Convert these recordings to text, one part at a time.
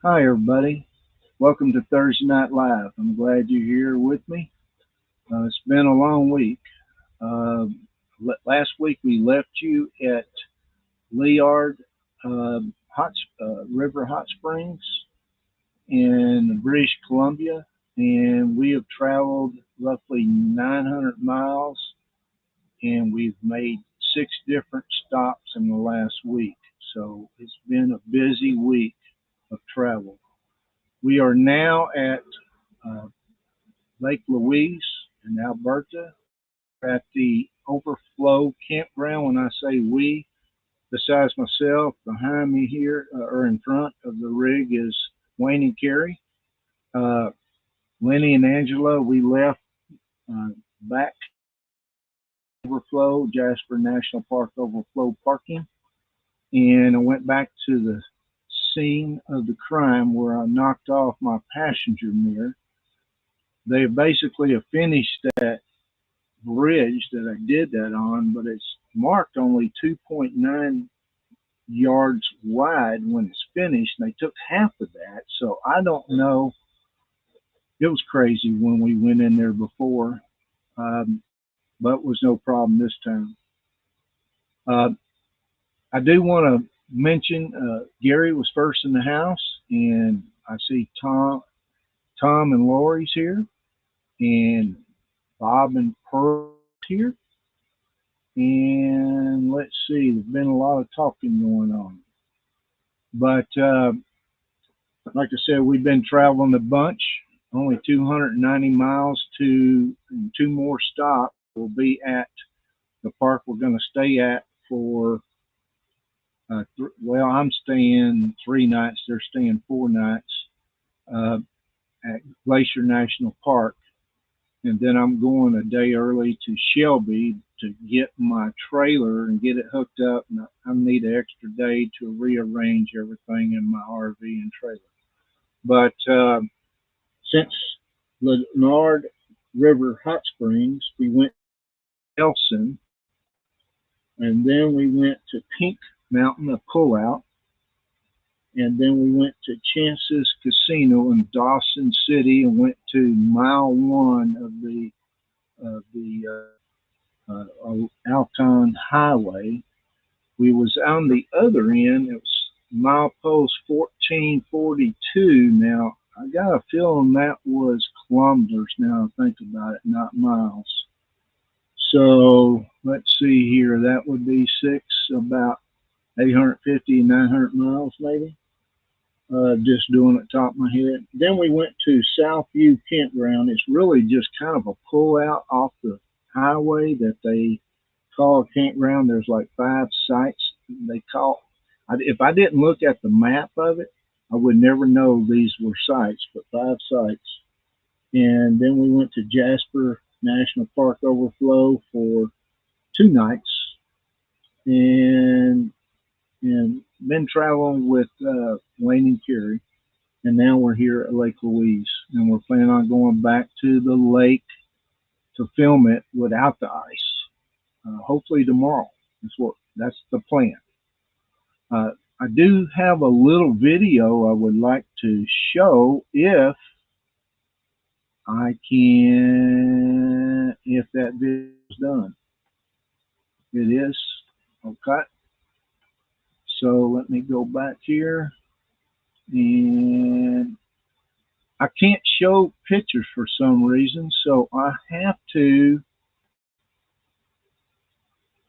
Hi, everybody. Welcome to Thursday Night Live. I'm glad you're here with me. It's been a long week. Uh, Last week we left you at Liard River Hot Springs in British Columbia, and we have traveled roughly 900 miles, and we've made 6 different stops in the last week. So it's been a busy week of travel. We are now at uh, Lake Louise in Alberta at the Overflow campground. When I say we, besides myself, behind me here or in front of the rig is Wayne and Carrie. Uh, Lennie and Angela, we left back Overflow, Jasper National Park Overflow parking, and I went back to the scene of the crime where I knocked off my passenger mirror. They basically have finished that bridge that I did that on, but it's marked only 2.9 yards wide when it's finished. And they took half of that. So I don't know. It was crazy when we went in there before, but it was no problem this time. Uh, I do want to mention Gary was first in the house, and I see Tom and Lori's here, and Bob and Pearl here. And let's see, there's been a lot of talking going on. But like I said, we've been traveling a bunch, only 290 miles to 2 more stops. We'll be at the park we're going to stay at for, well, I'm staying 3 nights, they're staying 4 nights uh, at Glacier National Park. And then I'm going a day early to Shelby to get my trailer and get it hooked up. And I need an extra day to rearrange everything in my RV and trailer. But since Leonard River Hot Springs, we went to Elson, and then we went to Pink Mountain, a pullout, and then we went to Chance's Casino in Dawson City and went to mile one of the Alton Highway. We was on the other end. It was milepost 1442. Now I got a feeling that was kilometers. Now I think about it, not miles. So let's see here. That would be about 850, 900 miles maybe. Just doing it top of my head. Then we went to Southview Campground. It's really just kind of a pull out off the highway that they call a campground. There's like 5 sites they call. If I didn't look at the map of it, I would never know these were sites, but 5 sites. And then we went to Jasper National Park Overflow for 2 nights, and been traveling with Wayne and Carrie, and now we're here at Lake Louise, and we're planning on going back to the lake to film it without the ice. Hopefully tomorrow. That's the plan. I do have a little video I would like to show if I can, if that video is done. It is. Okay. So let me go back here, and I can't show pictures for some reason, so I have to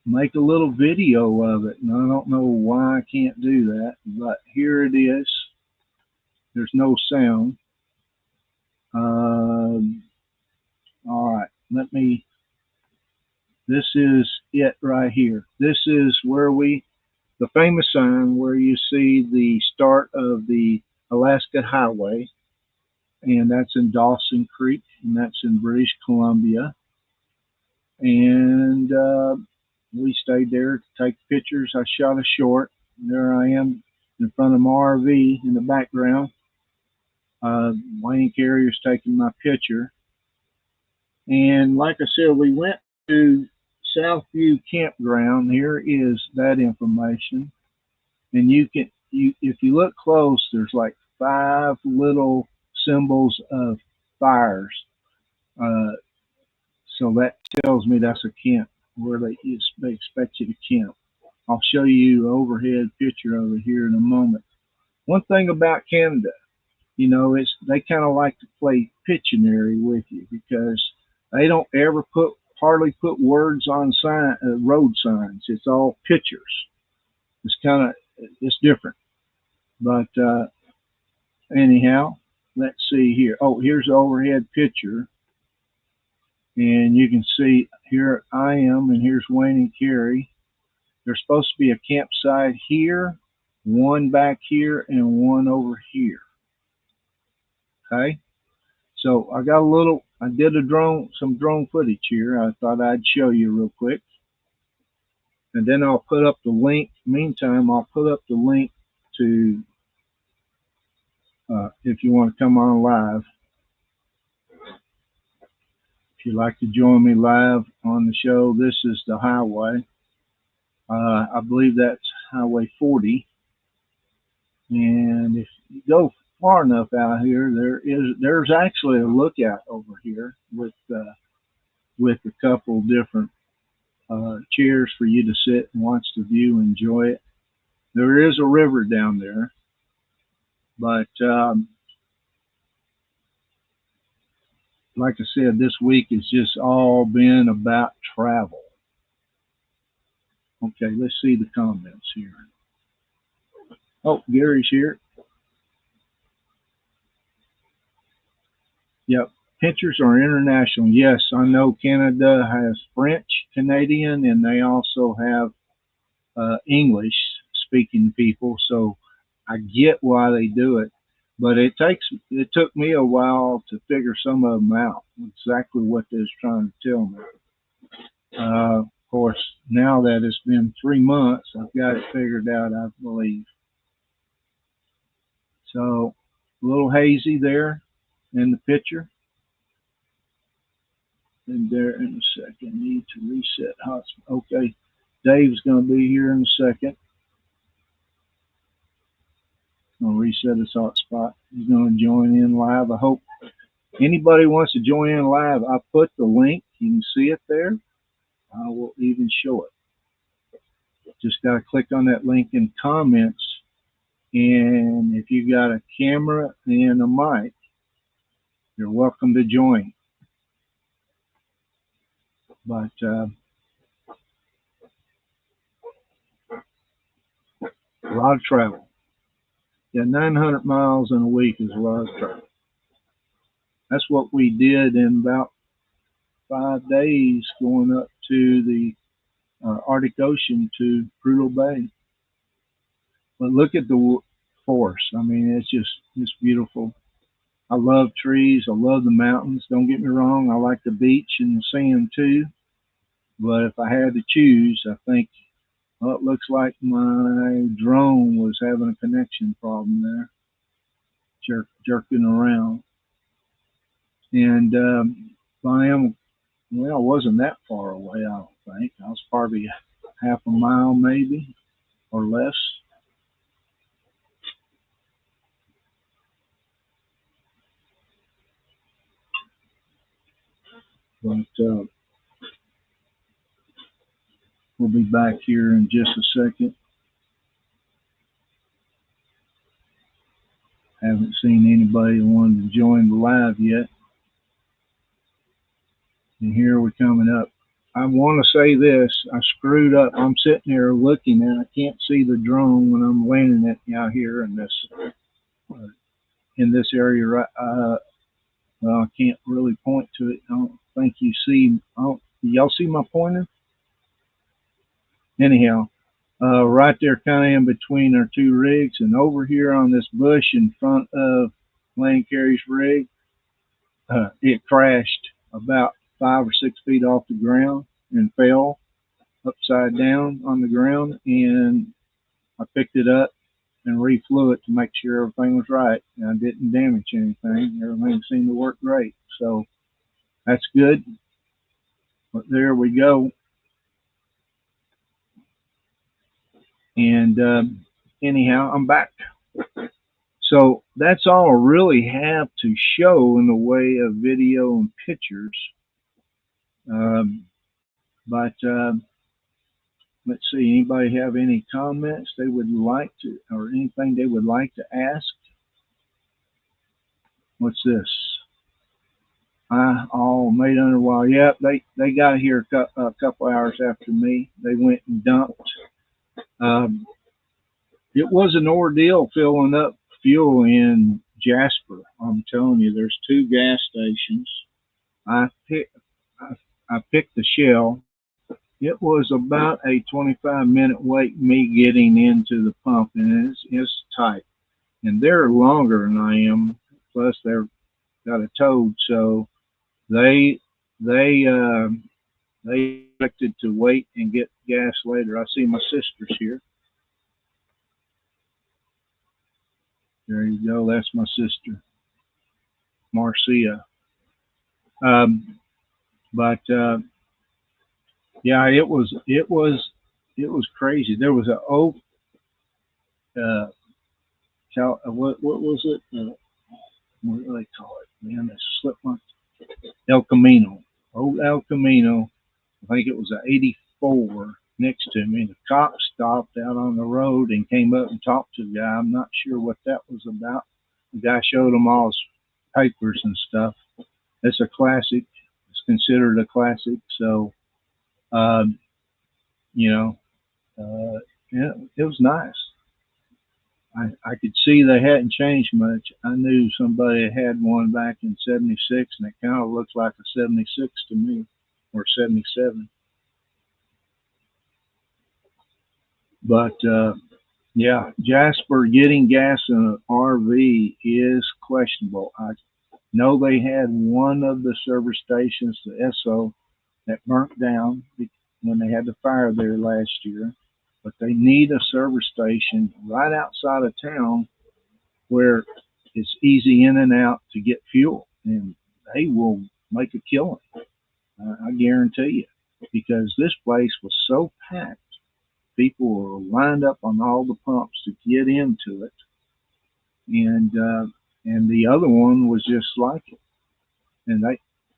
make a little video of it, and I don't know why I can't do that, but here it is. There's no sound. All right, this is it right here. This is where the famous sign where you see the start of the Alaska Highway, and that's in Dawson Creek, and that's in British Columbia. And we stayed there to take pictures. I shot a short. There I am in front of my RV in the background. Wayne Carrier's taking my picture. And like I said, we went to Southview Campground. Here is that information. And if you look close, there's like 5 little symbols of fires. Uh, so that tells me that's a camp where they expect you to camp. I'll show you an overhead picture of it here in a moment. One thing about Canada, you know, is they kind of like to play Pictionary with you because they don't ever hardly put words on road signs. It's all pictures. It's different. But anyhow, let's see here. Oh, here's the overhead picture. And you can see here I am, and here's Wayne and Carrie. There's supposed to be a campsite here, one back here, and one over here. Okay, so I did some drone footage here. I thought I'd show you real quick. And then I'll put up the link. Meantime, I'll put up the link to, if you want to come on live. If you'd like to join me live on the show, this is the highway. I believe that's Highway 40. And if you go far enough out here, there's actually a lookout over here with a couple different chairs for you to sit and watch the view, enjoy it. There is a river down there, but like I said, this week has just all been about travel. Okay, let's see the comments here. Oh, Gary's here. Yep, pictures are international. Yes, I know Canada has French Canadian, and they also have English speaking people. So I get why they do it, but it took me a while to figure some of them out, exactly what they're trying to tell me. Of course, now that it's been 3 months, I've got it figured out, I believe. So a little hazy there in the picture. And there in a second, need to reset hotspot. Okay, Dave's going to be here in a second. I'll reset his hotspot. He's going to join in live. I hope anybody wants to join in live. I put the link. You can see it there. I will even show it. Just got to click on that link in comments. And if you got a camera and a mic, you're welcome to join. But a lot of travel. Yeah, 900 miles in a week is a lot of travel. That's what we did in about 5 days, going up to the Arctic Ocean to Prudhoe Bay. But look at the forest. I mean, it's beautiful. I love trees. I love the mountains. Don't get me wrong. I like the beach and the sand too. But if I had to choose, I think, well, it looks like my drone was having a connection problem there, jerking around. And I wasn't that far away, I don't think. I was probably half a mile maybe or less. But we'll be back here in just a second. Haven't seen anybody who wanted to join the live yet. And here we're coming up. I want to say this. I screwed up. I'm sitting there looking and I can't see the drone when I'm landing it out here in this area. Right, well, I can't really point to it. I don't think you see. Y'all see my pointer? Anyhow, right there, kind of in between our two rigs, and over here on this bush in front of Lane Carey's rig, it crashed about 5 or 6 feet off the ground and fell upside down on the ground, and I picked it up and reflew it to make sure everything was right and I didn't damage anything. Everything seemed to work great, so that's good. But there we go. And anyhow, I'm back. So that's all I really have to show in the way of video and pictures. Um, but let's see, anybody have any comments they would like to, or anything they would like to ask? What's this? I all made under while. Yep, they got here a couple hours after me. They went and dumped. Um, it was an ordeal filling up fuel in Jasper. I'm telling you, there's two gas stations. I picked I picked the Shell. It was about a 25-minute wait me getting into the pump, and it's tight. And they're longer than I am. Plus, they're got a toad, so they they uh, they expected to wait and get gas later. I see my sister's here. There you go. That's my sister, Marcia. Um, but yeah, it was crazy. There was a uh, what was it? What do they call it? Man, it slipped my El Camino. Old El Camino. I think it was a '84 next to me. The cop stopped out on the road and came up and talked to the guy. I'm not sure what that was about. The guy showed him all his papers and stuff. It's a classic. It's considered a classic. So, um, you know, yeah, it was nice. I could see they hadn't changed much. I knew somebody had one back in '76, and it kind of looks like a '76 to me, or '77. But yeah, Jasper, getting gas in an RV is questionable. I know they had one of the service stations, the Esso, that burnt down when they had the fire there last year. But they need a service station right outside of town where it's easy in and out to get fuel, and they will make a killing. I guarantee you, because this place was so packed. People were lined up on all the pumps to get into it, and the other one was just like it. And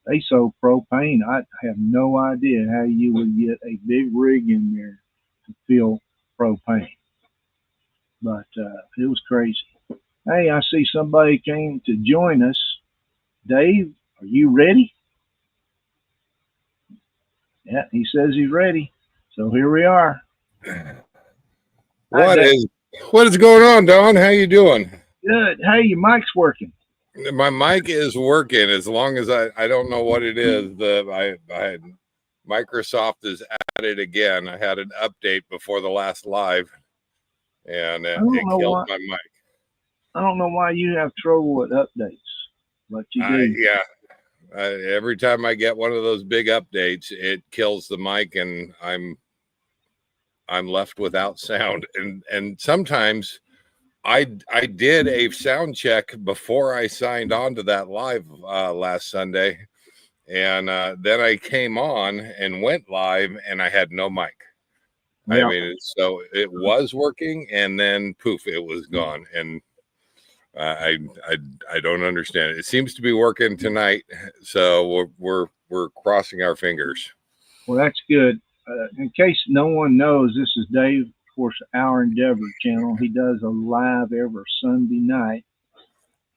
they sold propane. I have no idea how you would get a big rig in there to fill propane, but it was crazy. Hey, I see somebody came to join us. Dave, are you ready? Yeah, he says he's ready. So here we are. What is going on, Don? How you doing? Good. Hey, your mic's working. My mic is working as long as I don't know what it is. I Microsoft is at it again. I had an update before the last live, and it killed my mic. I don't know why you have trouble with updates, but you do. Yeah. Every time I get one of those big updates, it kills the mic, and I'm left without sound. And sometimes I did a sound check before I signed on to that live last Sunday, and then I came on and went live, and I had no mic. Yeah. I mean, so it was working, and then poof, it was gone. And I don't understand it. It seems to be working tonight, so we're crossing our fingers. Well, that's good. In case no one knows, this is Dave, of course, Our Endeavor channel. He does a live every Sunday night.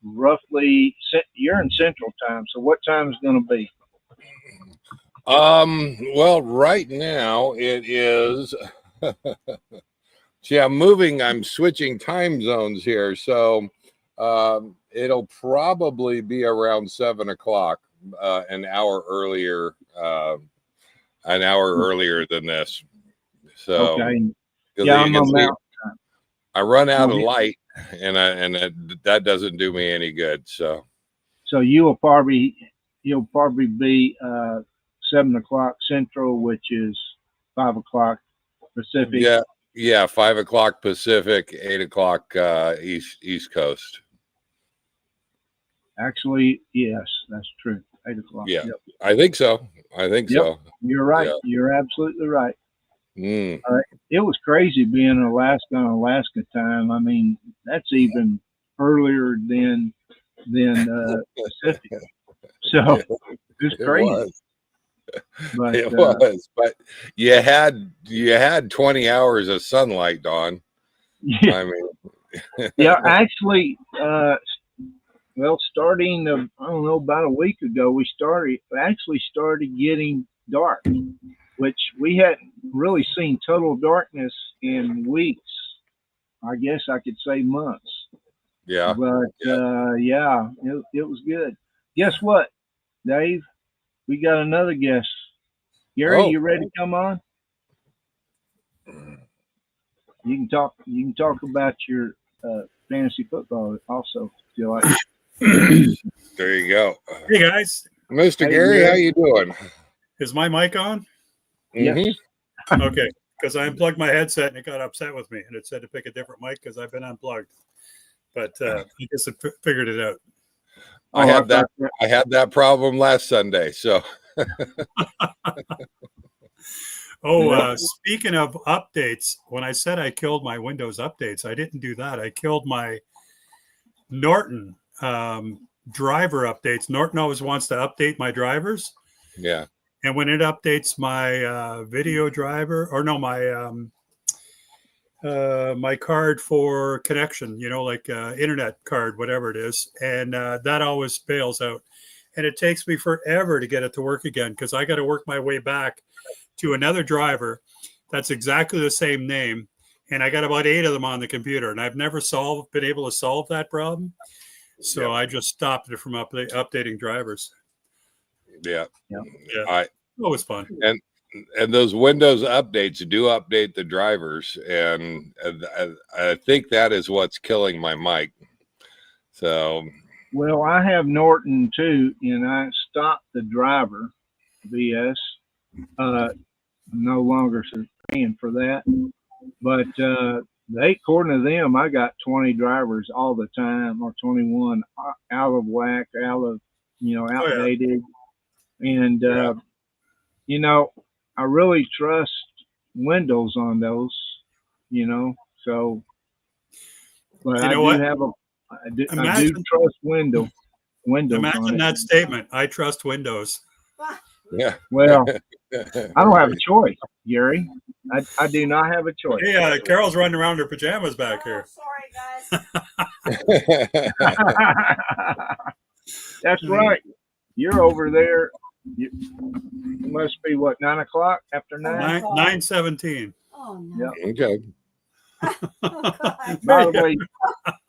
Roughly, you're in Central Time, so what time is going to be? Well, right now it is. See, I'm switching time zones here, so it'll probably be around 7 o'clock, an hour earlier than this. So, okay. Yeah, I'm on Mountain Time. I run out of light, and that doesn't do me any good. So you'll probably be 7 o'clock Central, which is 5 o'clock Pacific. Yeah, 5 o'clock Pacific, 8 o'clock East Coast. Actually, yes, that's true. 8 o'clock. Yeah, yep. I think so. So. You're right. Yeah. You're absolutely right. It was crazy being in Alaska on Alaska time. I mean, that's even earlier than Pacific. So it's It crazy. was. But It was. But you had 20 hours of sunlight, Don. yeah, I mean, yeah, actually, well, starting I don't know, about a week ago, we actually started getting dark, which we hadn't really seen total darkness in weeks. I guess I could say months. yeah. But Yeah. yeah, it was good. Guess what, Dave? We got another guest. Gary, Oh, you ready to come on? You can talk. You can talk about your fantasy football also. If you like. there you go. Hey guys, Mr. Hey, Gary, how Gary. you doing? is my mic on? Yes. Mm-hmm. Okay, because I unplugged my headset and it got upset with me, and it said to pick a different mic because I've been unplugged. But I guess it figured it out. I Oh, had that. I had that problem last Sunday. So Speaking of updates, when I said I killed my Windows updates, I didn't do that. I killed my Norton driver updates. Norton always wants to update my drivers. yeah. And when it updates my video driver, or no, my card for connection, like internet card, whatever it is, and that always fails out. And it takes me forever to get it to work again because I got to work my way back to another driver that's exactly the same name. And I got about 8 of them on the computer, and I've never been able to solve that problem. So I just stopped it from updating drivers. Yeah. Yeah. It was fun. And those Windows updates do update the drivers, and I think that is what's killing my mic. So, well, I have Norton too, and I stopped the driver BS. I'm no longer paying for that, but according to them, I got 20 drivers all the time, or 21 out of whack, outdated, and I really trust Windows on those, so, but I do trust Windows Imagine that statement. I trust Windows. yeah. Well, I don't have a choice, Gary. I do not have a choice. Hey, Carol's running around in her pajamas back here. Sorry, guys. That's right. You're over there. It must be what, 9 o'clock after 9? 9:17. Oh no. Yep. Okay. By the way,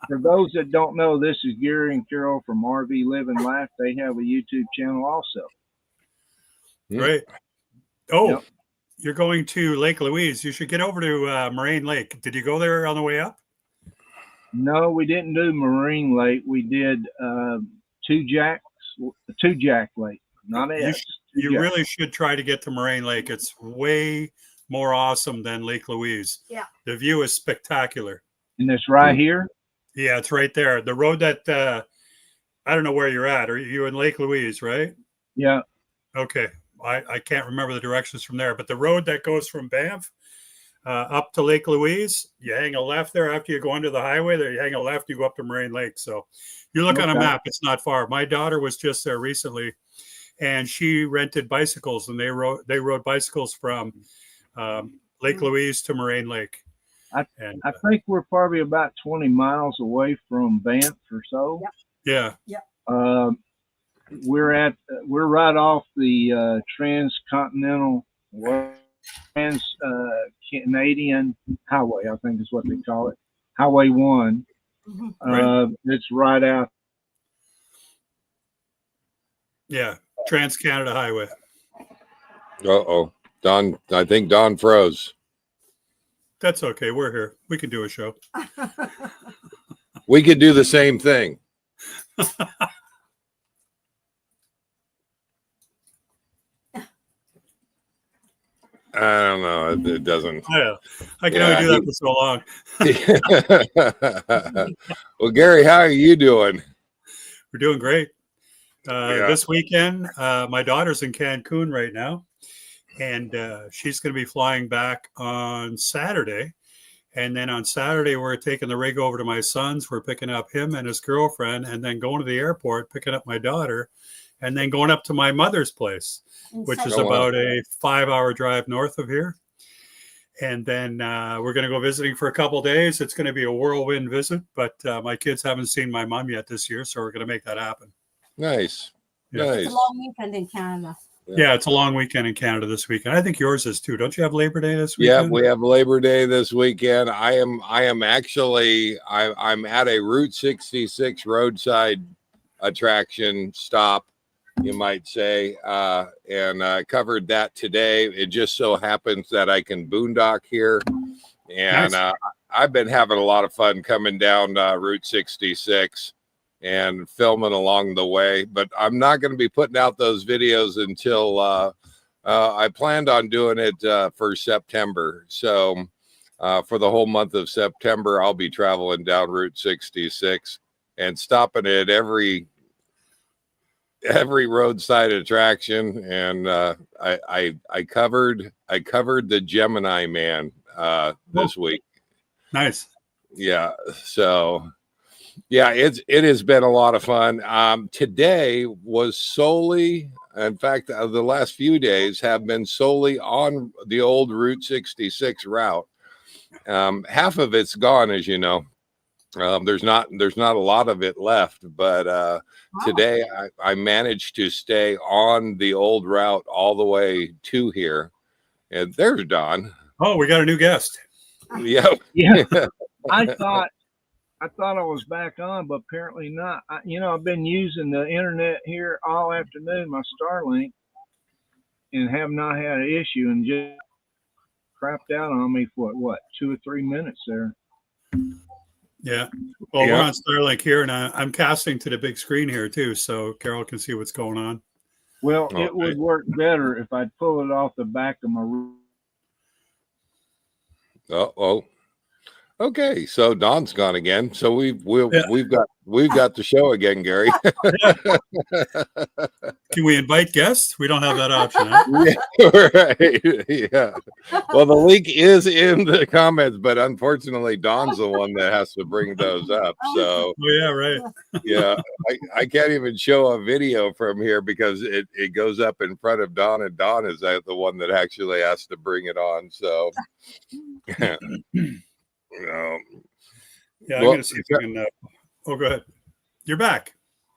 for those that don't know, this is Gary and Carol from RV Live and Laugh. They have a YouTube channel also. Great. Oh, Yep. You're going to Lake Louise. You should get over to Moraine Lake. Did you go there on the way up? No, we didn't do Marine Lake. We did Two Jack Lake, not S. You really should try to get to Moraine Lake. It's way more awesome than Lake Louise. Yeah. The view is spectacular. And it's right here? Yeah, it's right there. The road that, I don't know where you're at. Are you in Lake Louise, right? Yeah. Okay. I can't remember the directions from there, but the road that goes from Banff up to Lake Louise, you hang a left there after you go under the highway. There, you hang a left, you go up to Moraine Lake. So you look on a map, it's not far. My daughter was just there recently, and she rented bicycles, and they rode bicycles from Lake Louise to Moraine Lake. I think we're probably about 20 miles away from Banff or so. Yep. Yeah. We're right off the Canadian highway, I think is what they call it. Highway 1. Right. It's right out. Yeah. Trans-Canada Highway. Uh-oh. Don, I think Don froze. That's okay. We're here. We can do a show. We could do the same thing. I don't know. It doesn't. Yeah, I can only do that for so long. Well, Gary, how are you doing? We're doing great. This weekend, my daughter's in Cancun right now, and she's going to be flying back on Saturday. And then on Saturday, we're taking the rig over to my son's. We're picking up him and his girlfriend, and then going to the airport, picking up my daughter, and then going up to my mother's place, which is about a 5-hour drive north of here. And then we're going to go visiting for a couple of days. It's going to be a whirlwind visit, but my kids haven't seen my mom yet this year, so we're going to make that happen. Nice. Yeah. Nice. It's a long weekend in Canada. Yeah, it's a long weekend in Canada this weekend. I think yours is too. Don't you have Labor Day this Yeah, weekend? we have Labor Day this weekend. I'm actually I'm at a Route 66 roadside attraction stop, you might say, and I covered that today. It just so happens that I can boondock here, and Nice. I've been having a lot of fun coming down Route 66 and filming along the way. But I'm not going to be putting out those videos until I planned on doing it for September. So for the whole month of September, I'll be traveling down Route 66 and stopping at every roadside attraction. And I covered the Gemini Man this week. Nice. Yeah. So yeah, it has been a lot of fun. Today was solely, in fact, the last few days have been solely on the old Route 66 route. Half of it's gone, as you know. There's not a lot of it left, but today I managed to stay on the old route all the way to here. And there's Don. Oh, we got a new guest. Yeah. Yeah. I thought I was back on, but apparently not. I've been using the internet here all afternoon, my Starlink, and have not had an issue, and just crapped out on me for what 2 or 3 minutes there. Yeah. Well, Yeah. we're on Starlink here, and I'm casting to the big screen here too, so Carol can see what's going on. Well, Okay. it would work better if I'd pull it off the back of my roof. Oh. Okay, so Don's gone again. So we've Yeah. got the show again, Gary. Can we invite guests? We don't have that option. Huh? Yeah, right. Yeah. Well, the link is in the comments, but unfortunately, Don's the one that has to bring those up. So Oh, yeah, right. yeah, I can't even show a video from here because it goes up in front of Don, and Don is the one that actually has to bring it on. So. Yeah, I'm Well, going to see if I can. Oh, go ahead. You're back.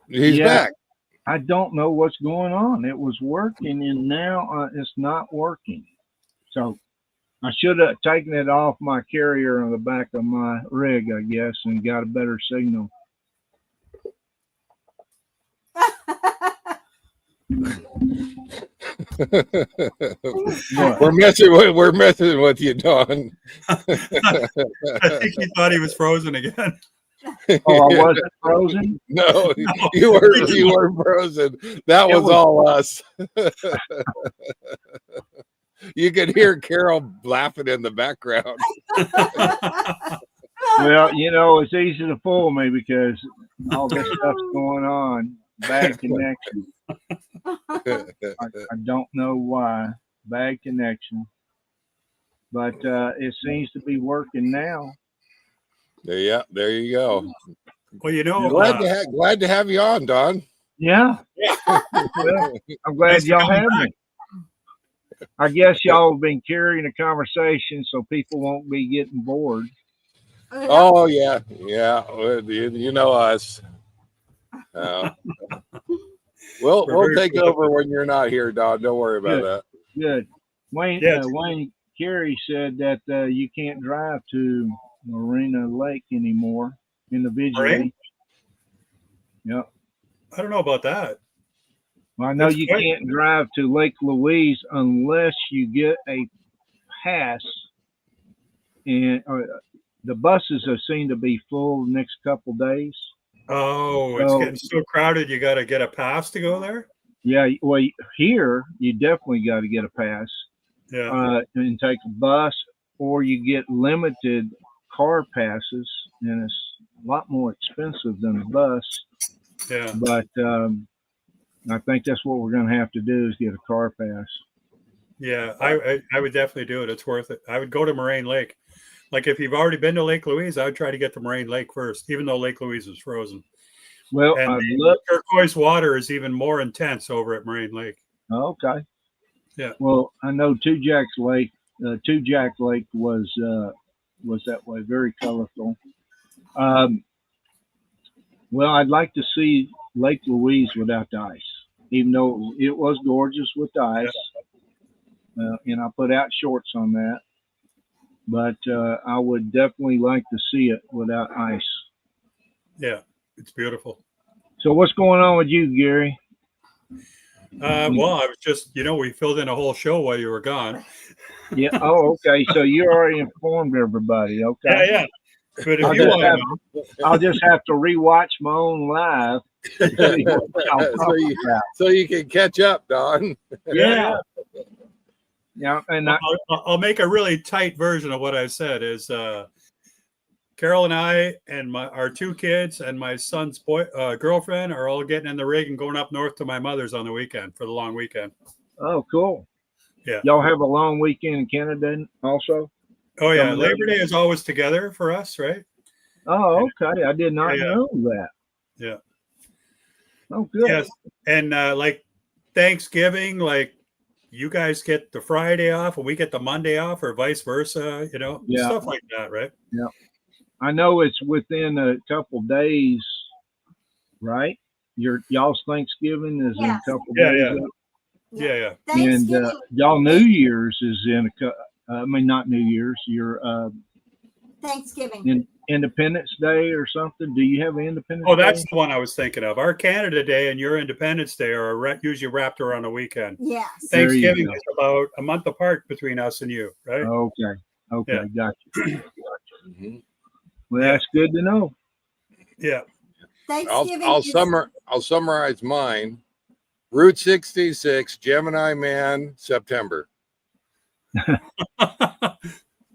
He's back. I don't know what's going on. It was working, and now it's not working. So I should have taken it off my carrier on the back of my rig, I guess, and got a better signal. We're messing with you, Don. I think he thought he was frozen again. Oh, I wasn't frozen? No, you were frozen. That was all us. You could hear Carol laughing in the background. Well, it's easy to fool me because all this stuff's going on. Bad connection. I don't know why. Bad connection. But it seems to be working now. Yeah, there you go. Well, Glad to have you on, Don. Yeah. Well, I'm glad y'all have me. I guess y'all have been carrying a conversation so people won't be getting bored. Oh yeah. You know us. We'll take over when you're not here, Don. Don't worry about that. Good. Wayne Carey said that you can't drive to Marina Lake anymore individually. Right? Yep. I don't know about that. Well, I know you can't drive to Lake Louise unless you get a pass, and the buses are seen to be full the next couple days. Oh, it's getting so crowded. You got to get a pass to go there. Yeah, well, here you definitely got to get a pass. Yeah, and take a bus, or you get limited car passes, and it's a lot more expensive than a bus. Yeah, but I think that's what we're going to have to do is get a car pass. Yeah, I would definitely do it. It's worth it. I would go to Moraine Lake. Like if you've already been to Lake Louise, I would try to get to Moraine Lake first, even though Lake Louise is frozen. Well, And I'd the love. turquoise water is even more intense over at Moraine Lake. Okay. Yeah. Well, I know Two Jack Lake was that way, very colorful. Well, I'd like to see Lake Louise without the ice, even though it was gorgeous with the ice. And I put out shorts on that. But I would definitely like to see it without ice. Yeah, it's beautiful. So what's going on with you, Gary? Well, I was just, we filled in a whole show while you were gone. Yeah. Oh, okay. So you already informed everybody. Okay. Yeah. But if you want to know, I'll just have to rewatch my own live. So you can catch up, Don. Yeah. Yeah, and I'll make a really tight version of what I said. Is Carol and I and our two kids and my son's girlfriend are all getting in the rig and going up north to my mother's on the weekend for the long weekend. Oh, cool. Yeah. Y'all have a long weekend in Canada also? Oh, yeah. Labor Day is always together for us, right? Oh, okay. I did not know that. Yeah. Oh, good. Yes. And like Thanksgiving, like you guys get the Friday off and we get the Monday off, or vice versa, stuff like that, right? Yeah. I know it's within a couple days, right? Y'all's Thanksgiving is in a couple days. Yeah. And y'all New Year's is in not New Year's, your Thanksgiving. Independence Day or something. Do you have Independence Day? Oh, that's the one I was thinking of. Our Canada Day and your Independence Day are usually wrapped around a weekend. Yes. Thanksgiving is about a month apart between us and you, right? Okay. Yeah. Gotcha. Mm-hmm. Well, that's good to know. Yeah. Thanksgiving. I'll summarize mine. Route 66, Gemini Man, September.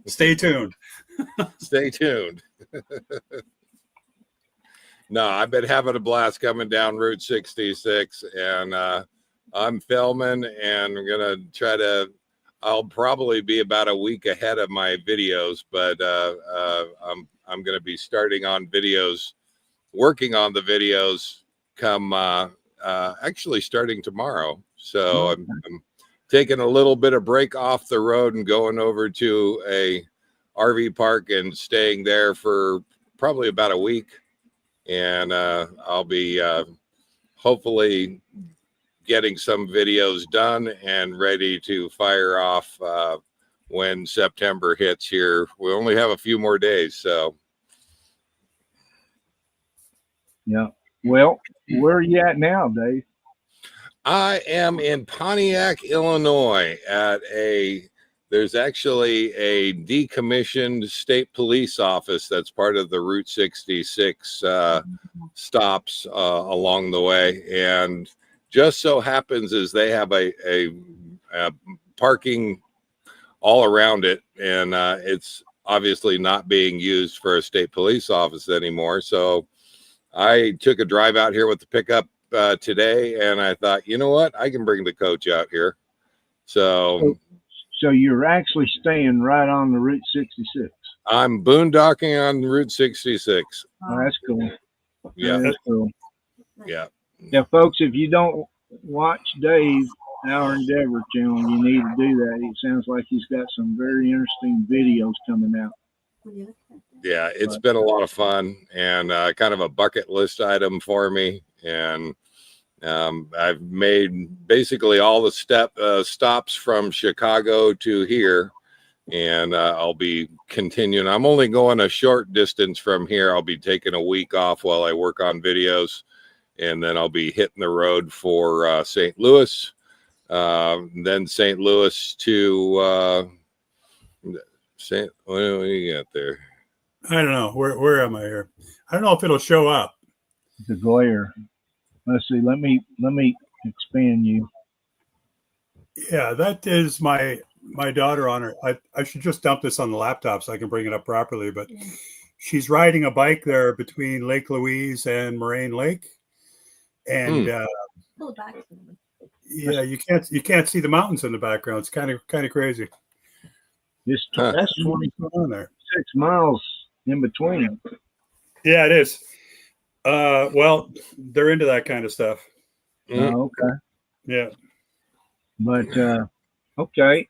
Stay tuned. Stay tuned. No, I've been having a blast coming down Route 66, and I'm filming, and I'm gonna I'll probably be about a week ahead of my videos, but I'm gonna be starting on videos, working on the videos come actually starting tomorrow. So I'm taking a little bit of break off the road and going over to a RV park and staying there for probably about a week. And I'll be hopefully getting some videos done and ready to fire off when September hits here. We only have a few more days, so. Yeah. Well, where are you at now, Dave? I am in Pontiac, Illinois there's actually a decommissioned state police office that's part of the Route 66 stops along the way. And just so happens is they have a parking all around it. And it's obviously not being used for a state police office anymore. So I took a drive out here with the pickup today, and I thought, you know what? I can bring the coach out here. So you're actually staying right on the Route 66. I'm boondocking on Route 66. Oh, that's cool. Yeah. That's cool. Yeah. Yeah, folks, if you don't watch Dave, Our Endeavor channel, you need to do that. It sounds like he's got some very interesting videos coming out. Yeah, it's been a lot of fun and kind of a bucket list item for me. And I've made basically all the stops from Chicago to here, and I'll be continuing. I'm only going a short distance from here. I'll be taking a week off while I work on videos, and then I'll be hitting the road for St. Louis, then St. Louis to what do you got there? I don't know. Where am I here? I don't know if it'll show up. The glare. Let's see. Let me expand you. Yeah, that is my daughter on her. I should just dump this on the laptop so I can bring it up properly. But she's riding a bike there between Lake Louise and Moraine Lake, and yeah, you can't see the mountains in the background. It's kind of crazy. That's 20 on there. miles in between. Yeah, it is. Well, they're into that kind of stuff. Okay. Yeah. But okay.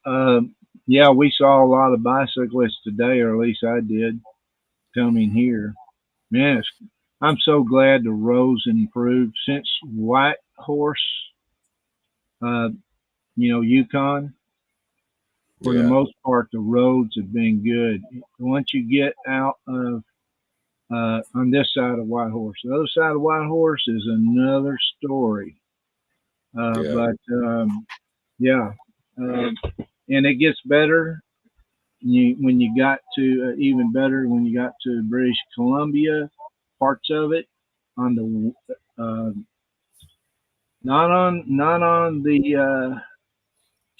Yeah, we saw a lot of bicyclists today, or at least I did, coming here. Man, I'm so glad the roads improved since Whitehorse, Yukon. For the most part, the roads have been good. Once you get out of on this side of Whitehorse, the other side of Whitehorse is another story. But yeah, and it gets better. When you got to even better when you got to British Columbia, parts of it on the not on the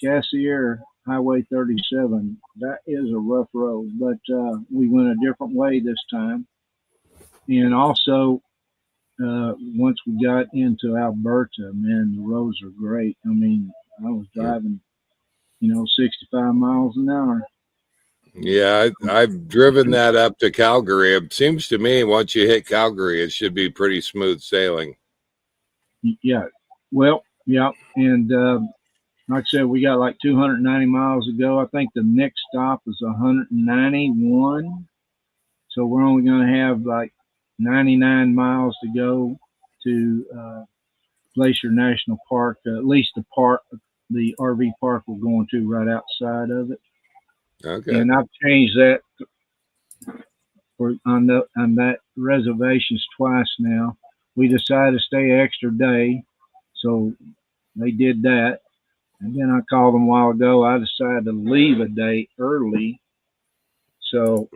Cassier Highway 37. That is a rough road, but we went a different way this time. And also, once we got into Alberta, man, the roads are great. I mean, I was driving, 65 miles an hour. Yeah, I've driven that up to Calgary. It seems to me once you hit Calgary, it should be pretty smooth sailing. Yeah. Well, yeah. And like I said, we got like 290 miles to go. I think the next stop is 191. So we're only going to have like 99 miles to go to Glacier National Park, at least the RV park we're going to right outside of it. Okay. And I've changed that on that reservations twice now. We decided to stay an extra day, so they did that. And then I called them a while ago. I decided to leave a day early. So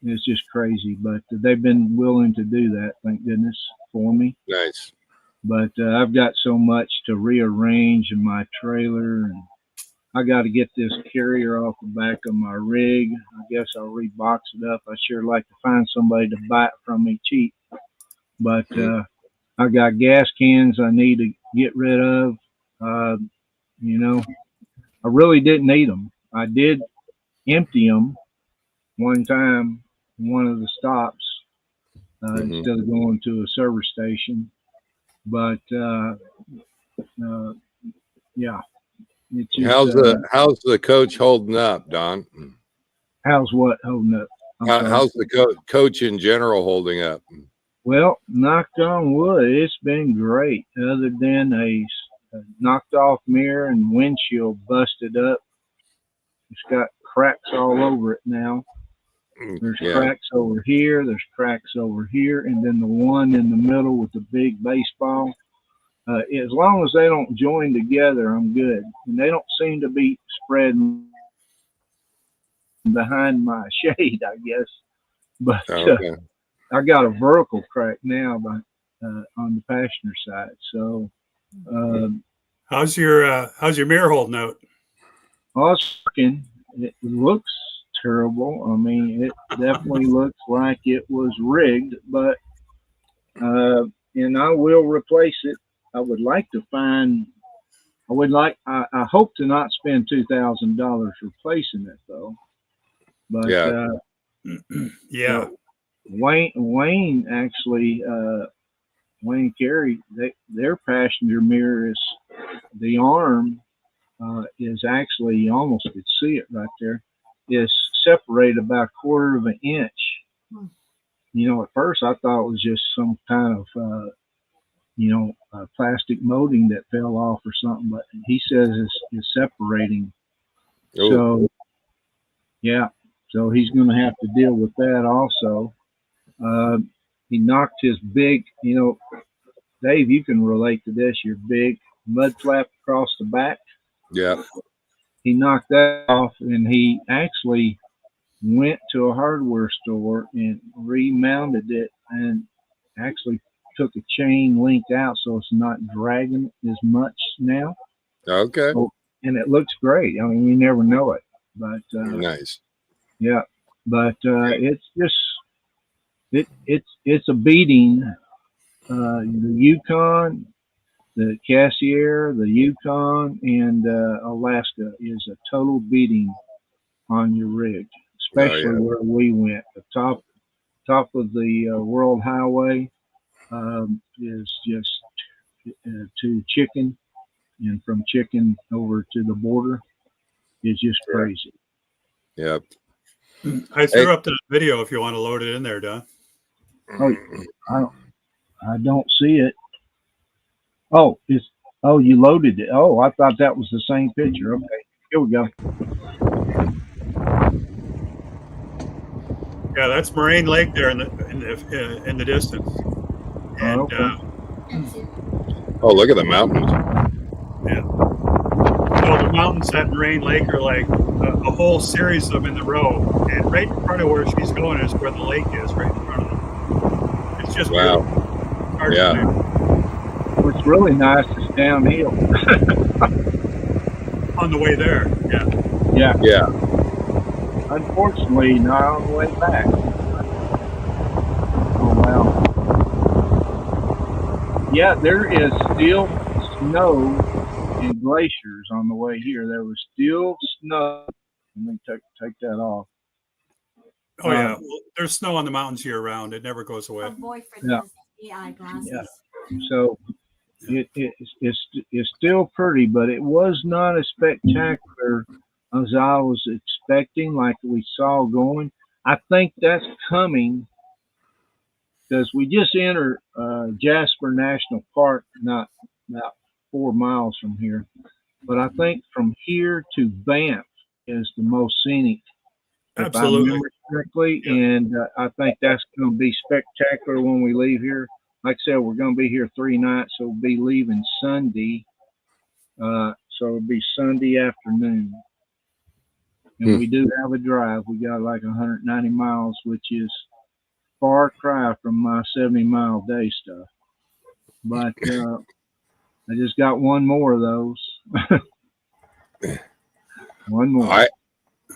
it's just crazy, but they've been willing to do that, thank goodness, for me. Nice. But I've got so much to rearrange in my trailer, and I got to get this carrier off the back of my rig. I guess I'll rebox it up. I sure like to find somebody to buy it from me cheap. But I got gas cans I need to get rid of. I really didn't need them. I did empty them one time, one of the stops, instead of going to a service station. But yeah. Just, how's the coach holding up, Don? How's what holding up? How's the coach in general holding up? Well, knock on wood, it's been great. Other than a knocked off mirror and windshield busted up, it's got cracks all over it now. There's cracks over here. There's cracks over here, and then the one in the middle with the big baseball. As long as they don't join together, I'm good. And they don't seem to be spreading behind my shade, I guess. But I got a vertical crack now on the passenger side. So, how's your mirror holding out? Oh, it's working. It looks terrible. I mean, it definitely looks like it was rigged, but and I will replace it. I would like to find. I hope to not spend $2,000 replacing it though. But yeah. Wayne actually, Wayne Carey, their passenger mirror is the arm is actually, you almost could see it right there, is separated about a quarter of an inch. At first I thought it was just some kind of plastic molding that fell off or something, but he says it's separating. Ooh. So yeah, so he's going to have to deal with that also. He knocked his big, Dave, you can relate to this, your big mud flap across the back. Yeah. He knocked that off, and he actually went to a hardware store and remounted it and actually took a chain link out so it's not dragging as much now. Okay. So, and it looks great. I mean, you never know it. But nice. Yeah. But it's just it's a beating. The Yukon, the Cassier, the Yukon, and Alaska is a total beating on your rig. especially where we went. The top of the World Highway is just to Chicken, and from Chicken over to the border is just crazy. Yep. I threw up the video if you want to load it in there, Don. Oh, I don't see it. Oh, you loaded it. Oh, I thought that was the same picture. Okay, here we go. Yeah, that's Moraine Lake there in the distance. And Okay. Oh, look at the mountains. Yeah. So the mountains at Moraine Lake are like a whole series of them in the row, and right in front of where she's going is where the lake is, right in front of them. It's just wow. Yeah. What's really nice is downhill. On the way there, Yeah. Yeah. Unfortunately, not on the way back. Oh wow. Yeah, there is still snow and glaciers on the way here. There was still snow. Let me take that off. Oh yeah, well, there's snow on the mountains year round. It never goes away. My boyfriend Yeah. has the eyeglasses. Yeah. So it's still pretty, but it was not as spectacular as I was expecting, like we saw going. I think that's coming because we just entered Jasper National Park, not about 4 miles from here. But I think from here to Banff is the most scenic, if I Absolutely. remember correctly. Yeah. And I think that's going to be spectacular when we leave here. Like I said, we're going to be here 3 nights, so we'll be leaving Sunday. So it'll be Sunday afternoon. And we do have a drive. We got like 190 miles, which is far cry from my 70-mile day stuff. But I just got one more of those. One more.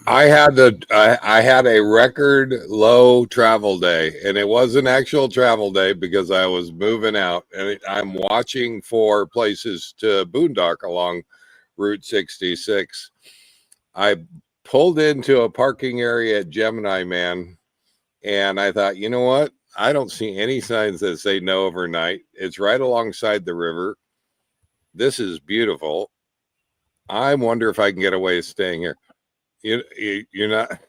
I had a record low travel day, and it was an actual travel day because I was moving out, and I'm watching for places to boondock along Route 66. I pulled into a parking area at Gemini Man, and I thought, you know what? I don't see any signs that say no overnight. It's right alongside the river. This is beautiful. I wonder if I can get away with staying here. You're not.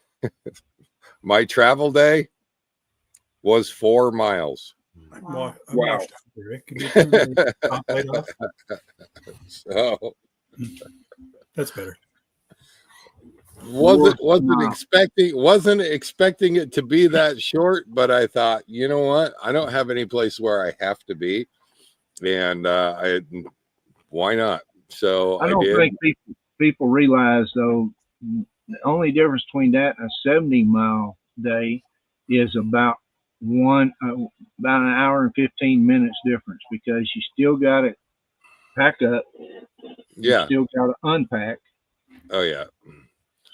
My travel day was 4 miles. Wow. Can you turn the top light off? So That's better. Wasn't expecting it to be that short, but I thought, you know what? I don't have any place where I have to be, and why not? So I don't think people realize though. The only difference between that and a 70-mile day is about an hour and 15 minutes difference, because you still got to pack up. You still got to unpack. Oh yeah.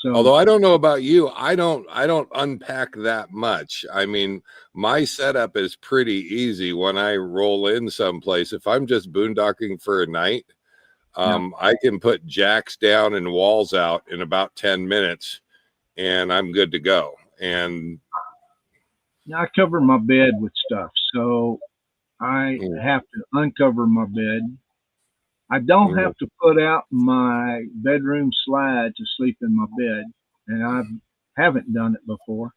So, although I don't know about you, I don't unpack that much. I mean, my setup is pretty easy when I roll in someplace. If I'm just boondocking for a night, I can put jacks down and walls out in about 10 minutes and I'm good to go. And I cover my bed with stuff, so I have to uncover my bed. I don't have to put out my bedroom slide to sleep in my bed, and I haven't done it before.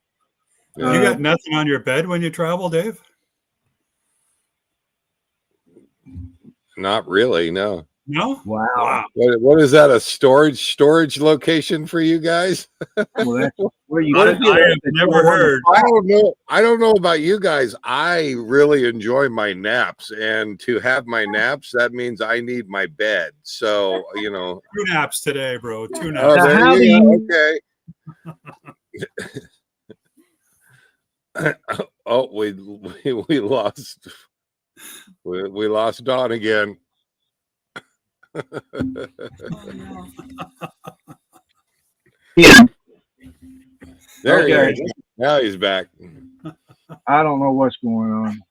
You got nothing on your bed when you travel, Dave? Not really, no. No? Wow. What is that? A storage location for you guys? Well, that's where you. I have never heard. I don't know about you guys. I really enjoy my naps, and to have my naps, that means I need my bed. So 2 naps today, bro. 2 naps. Oh, there you go. Okay. Oh, we lost. We lost Don again. There he is. Now he's back. I don't know what's going on.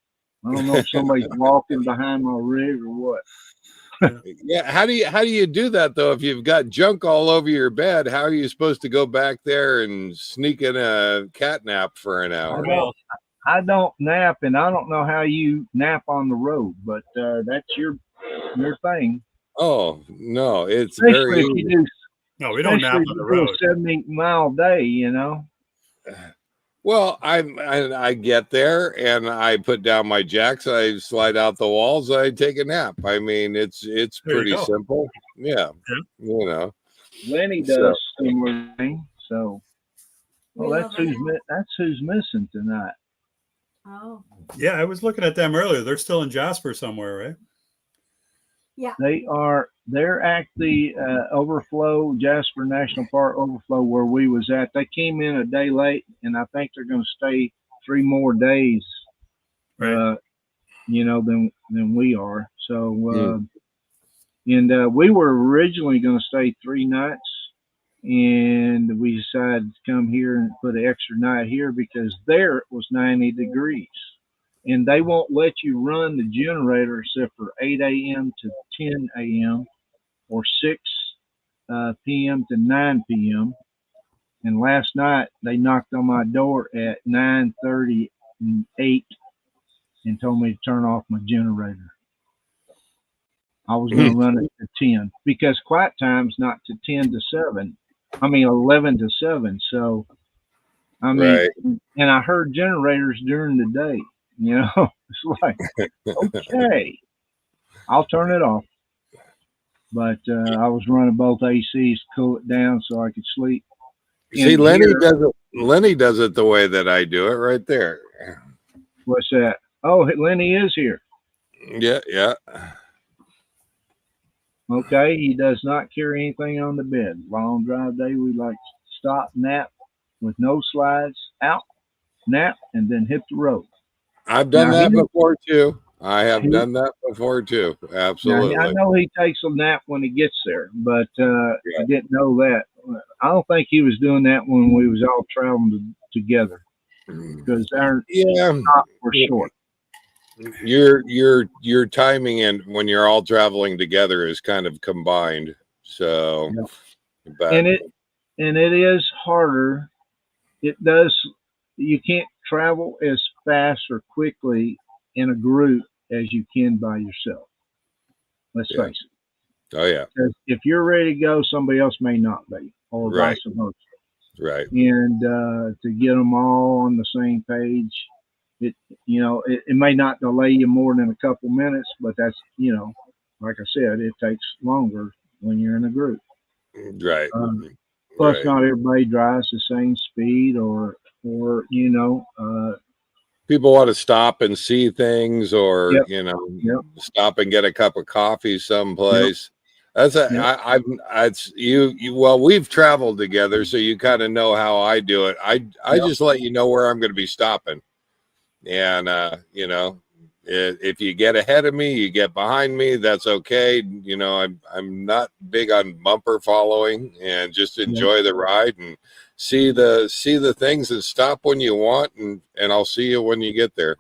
I don't know if somebody's walking behind my rig or what. Yeah. How do you do that though? If you've got junk all over your bed, how are you supposed to go back there and sneak in a cat nap for an hour? I don't nap, and I don't know how you nap on the road, but that's your thing. Oh no, it's Especially very if you do. No, we don't nap on the road. A 70-mile day, you know. well. I get there and I put down my jacks. I slide out the walls. I take a nap. I mean, it's pretty simple. Yeah, you know. Lennie does similar thing. So, well, that's who's missing tonight. Oh. Yeah, I was looking at them earlier. They're still in Jasper somewhere, right? Yeah. They're at the Overflow, Jasper National Park Overflow, where we was at. They came in a day late, and I think they're going to stay 3 more days, Right. you know, than we are. So, and we were originally going to stay 3 nights, and we decided to come here and put an extra night here because there it was 90 degrees. And they won't let you run the generator except for 8 a.m. to 10 a.m. or 6 p.m. to 9 p.m. And last night they knocked on my door at 9:38 and told me to turn off my generator. I was going to run it to 10 because quiet time's not to 10 to 7. I mean 11 to 7. So, I mean, and I heard generators during the day. You know, it's like, okay, I'll turn it off. But I was running both ACs to cool it down so I could sleep. See, Lennie does it the way that I do it right there. What's that? Oh, Lennie is here. Yeah. Okay, he does not carry anything on the bed. Long drive day, we like to stop, nap with no slides, out, nap, and then hit the road. I've done that before too. I have done that before too. Absolutely. Now, I know he takes a nap when he gets there, but I didn't know that. I don't think he was doing that when we was all traveling together because our stops were short. Your timing and when you're all traveling together is kind of combined. So, and it is harder. It does. You can't travel as fast or quickly in a group as you can by yourself. Let's face it. Oh yeah. Because if you're ready to go, somebody else may not be, or vice versa. Right. And to get them all on the same page, it may not delay you more than a couple minutes, but that's, like I said, it takes longer when you're in a group. Right. Plus, not everybody drives the same speed, or people want to stop and see things, or stop and get a cup of coffee someplace. That's well, we've traveled together, so you kind of know how I do it. I just let you know where I'm going to be stopping, and if you get ahead of me, you get behind me, that's okay. I'm not big on bumper following, and just enjoy the ride and see the things and stop when you want, and I'll see you when you get there.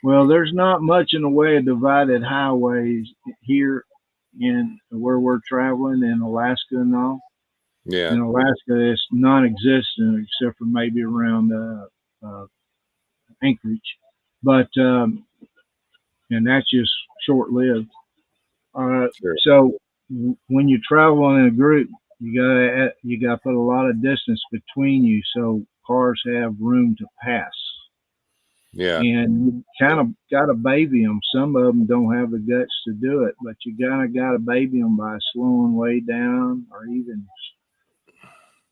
Well, there's not much in the way of divided highways here in where we're traveling in Alaska and all. Yeah. In Alaska, it's non-existent except for maybe around Anchorage, but and that's just short-lived. Sure. So when you travel in a group, you gotta put a lot of distance between you so cars have room to pass. Yeah. And you kind of got to baby them. Some of them don't have the guts to do it, but you got to baby them by slowing way down, or even,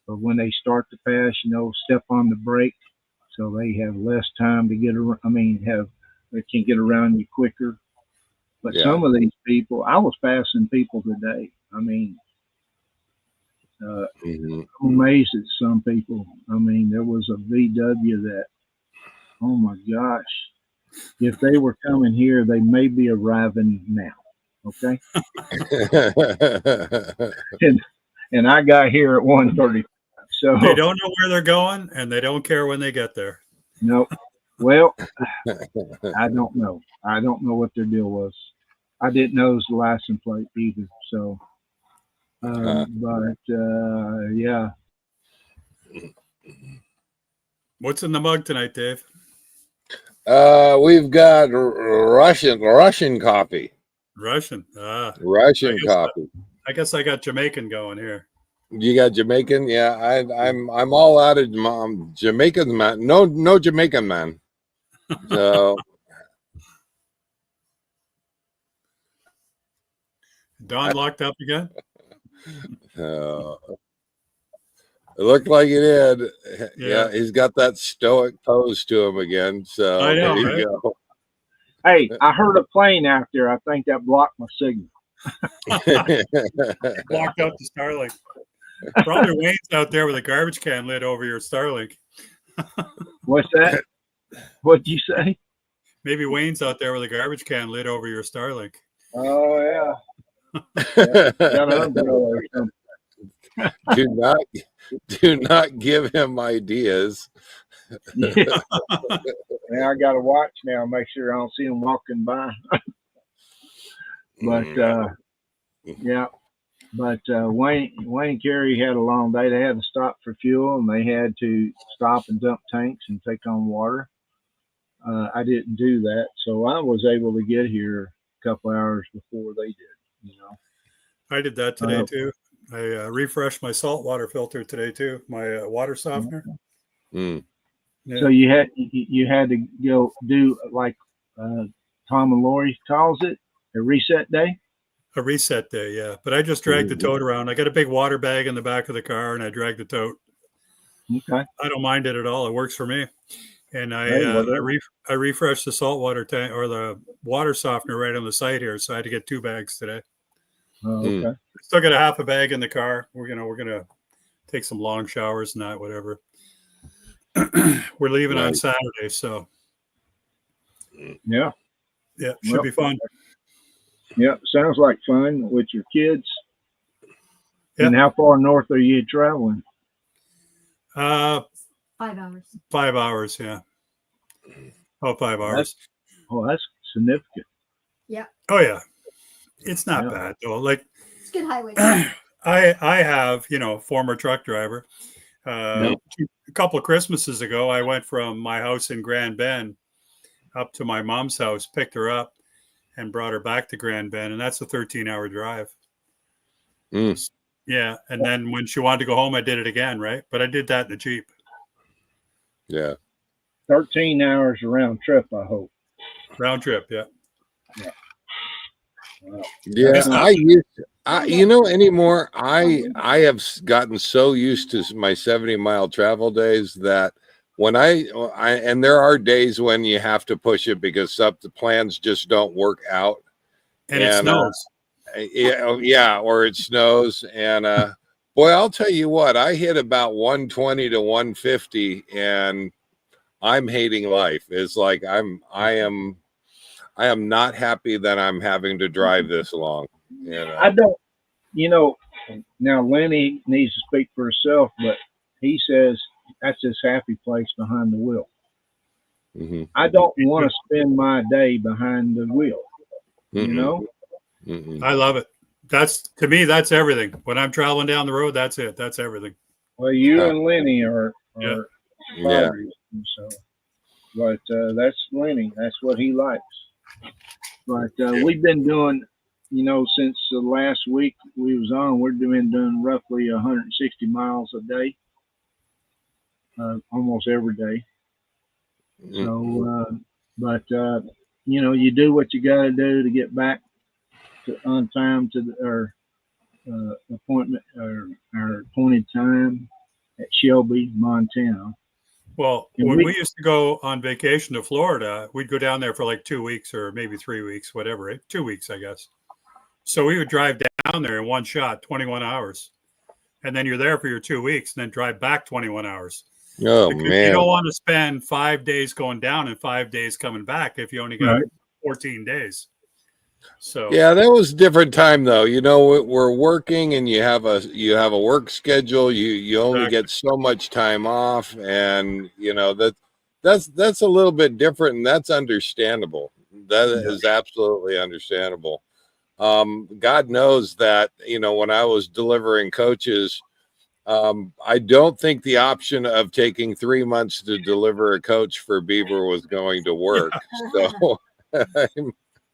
but when they start to pass, step on the brake so they have less time to get around. They can get around you quicker. But some of these people, I was passing people today. I'm amazed at some people. There was a VW that, oh my gosh, if they were coming here, they may be arriving now. Okay. and I got here at 1:30. So they don't know where they're going, and they don't care when they get there. No. Well, I don't know. I don't know what their deal was. I didn't know it was the license plate either. So, yeah. What's in the mug tonight, Dave? We've got Russian coffee. Russian. Russian coffee. I guess I got Jamaican going here. You got Jamaican? Yeah, I'm all out of Jamaican man. No Jamaican man. So Don locked up again? it looked like he did. Yeah. He's got that stoic pose to him again. So I know, there you go. Hey, I heard a plane out there. I think that blocked my signal. Walked out to Starlink. Probably Wayne's out there with a garbage can lid over your Starlink. What's that? What'd you say? Maybe Wayne's out there with a garbage can lid over your Starlink. Oh yeah. Got an umbrella or something. do not give him ideas. Yeah. Now I got to watch now, make sure I don't see him walking by. But yeah. But Wayne Carey had a long day. They had to stop for fuel, and they had to stop and dump tanks and take on water. I didn't do that, so I was able to get here a couple hours before they did. I did that today too. I refreshed my saltwater filter today too. My water softener. Mm. Yeah. So you had to go do like Tom and Lori calls it a reset day. A reset day, yeah. But I just dragged the tote around. I got a big water bag in the back of the car, and I dragged the tote. Okay. I don't mind it at all. It works for me. And I refreshed the saltwater tank or the water softener right on the site here, so I had to get 2 bags today. Oh, okay. Still got a half a bag in the car. We're gonna take some long showers and that, whatever. We're leaving on Saturday, so yeah, should be fun. Yeah, sounds like fun with your kids. Yep. And how far north are you traveling? 5 hours. 5 hours, yeah. Oh, 5 hours. That's significant. Yeah. Oh yeah, it's not bad though. Like it's good highway. I have, former truck driver. A couple of Christmases ago, I went from my house in Grand Bend up to my mom's house, picked her up, and brought her back to Grand Bend, and that's a 13-hour drive. Yeah, and then when she wanted to go home, I did it again, right? But I did that in the Jeep. Yeah. 13 hours round trip, I hope. Round trip, yeah. Wow. Yeah, anymore, I have gotten so used to my 70-mile travel days that when and there are days when you have to push it because the plans just don't work out. And it snows. Or it snows. And boy, I'll tell you what, I hit about 120 to 150 and I'm hating life. It's like I am not happy that I'm having to drive this long. I don't, now Lennie needs to speak for herself, but he says that's his happy place behind the wheel. Mm-hmm. I don't want to spend my day behind the wheel, Mm-hmm. I love it. To me, that's everything. When I'm traveling down the road, that's it. That's everything. Well, you and Lennie are yeah. So, but that's Lennie. That's what he likes. But we've been doing, since the last week we was on, we've been doing roughly 160 miles a day, almost every day. So, you do what you got to do to get back on time to our appointment or our appointed time at Shelby, Montana. Well, when we used to go on vacation to Florida, we'd go down there for like 2 weeks or maybe 3 weeks, whatever, 2 weeks, I guess. So we would drive down there in one shot, 21 hours. And then you're there for your 2 weeks and then drive back 21 hours. Oh, because man. You don't want to spend 5 days going down and 5 days coming back if you only got 14 days. So yeah, that was a different time though. We're working and you have a work schedule. You only get so much time off, and that's a little bit different, and that's understandable. That is absolutely understandable. God knows that, when I was delivering coaches, I don't think the option of taking 3 months to deliver a coach for Beaver was going to work. So,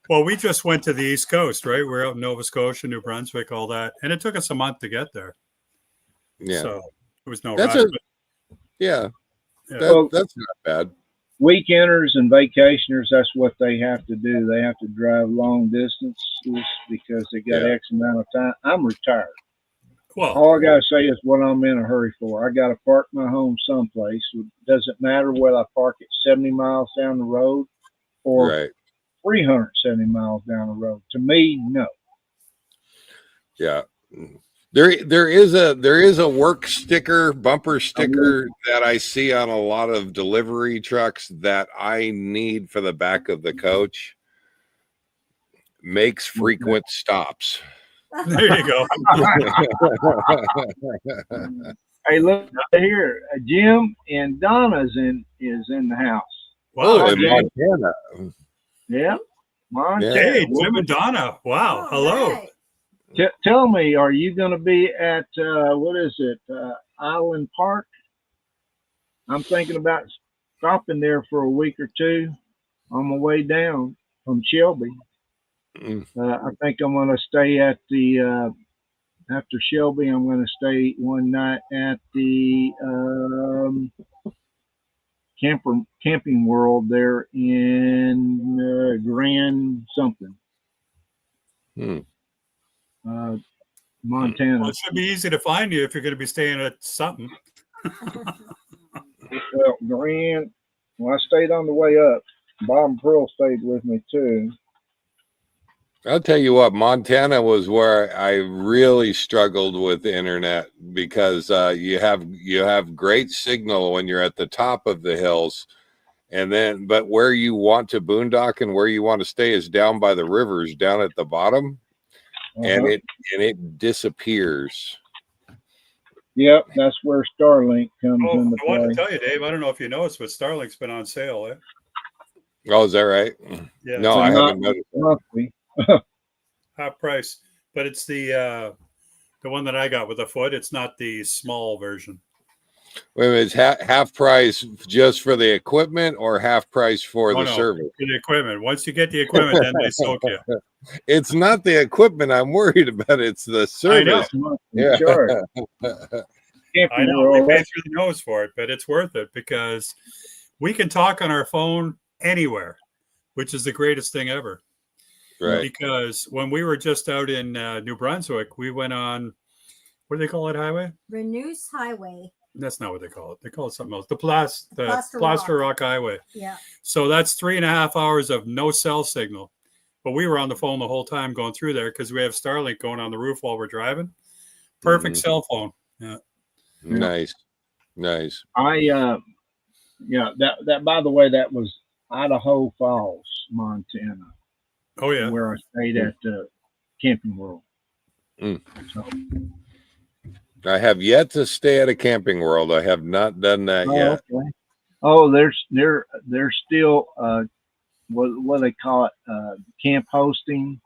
well, we just went to the East Coast, right? We're out in Nova Scotia, New Brunswick, all that. And it took us a month to get there. yeah. So it was no That's rush. yeah. Well, That's not bad. Weekenders and vacationers, that's what they have to do. They have to drive long distances because they got X amount of time. I'm retired. Well, all I gotta say is what I'm in a hurry for. I gotta park my home someplace. It doesn't matter whether I park it 70 miles down the road or Right. 370 miles down the road. To me, no. Yeah. There is a work sticker, bumper sticker that I see on a lot of delivery trucks that I need for the back of the coach. Makes frequent stops. there you go. Hey, look here, Jim and Donna's is in the house. Wow. in Montana. Yeah, Montana. Hey, Jim and Donna. Wow. Hello. Right. Tell me, are you going to be at what is it, Island Park? I'm thinking about stopping there for a week or two on my way down from Shelby. I think I'm going to stay at the after Shelby. I'm going to stay one night at the camping world there in Grand something. Montana. Well, it should be easy to find you if you're going to be staying at something. Well, Grand. Well, I stayed on the way up. Bob and Pearl stayed with me too. I'll tell you what, Montana was where I really struggled with the internet because you have great signal when you're at the top of the hills, but where you want to boondock and where you want to stay is down by the rivers, down at the bottom, and it disappears. Yep, that's where Starlink comes into I want play. to tell you, Dave. I don't know if you noticed, but Starlink's been on sale. Oh, is that right? Yeah. No, I haven't noticed. Monthly. Half price, but it's the one that I got with a foot. It's not the small version. Wait a minute, it's half price just for the equipment or half price for the service? For the equipment. Once you get the equipment, then they soak you. It's not the equipment I'm worried about. It's the service. I know. Yeah. Sure. I know. We pay through the nose for it, but it's worth it because we can talk on our phone anywhere, which is the greatest thing ever. Right. Because when we were just out in New Brunswick, we went on, what do they call it, highway? Renews Highway. That's not what they call it. They call it something else. The Plaster Rock Highway. Yeah. So that's 3.5 hours of no cell signal. But we were on the phone the whole time going through there because we have Starlink going on the roof while we're driving. Perfect cell phone. Yeah. Nice. That by the way, that was Idaho Falls, Montana. Oh yeah. Where I stayed at Camping World. So. I have yet to stay at a Camping World. I have not done that yet. Okay. Oh, they're still what they call it, camp hosting.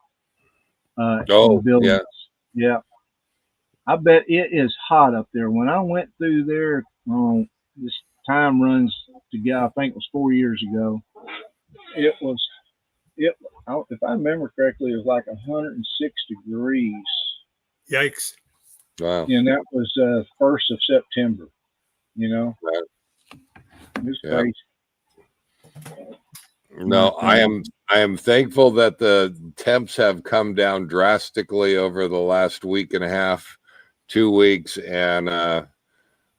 Yeah. I bet it is hot up there. When I went through there, this time runs together. I think it was 4 years ago. If I remember correctly, it was like 106 degrees. Yikes. Wow. And that was 1st of September, Right. It was crazy. No, I am thankful that the temps have come down drastically over the last week and a half, 2 weeks, and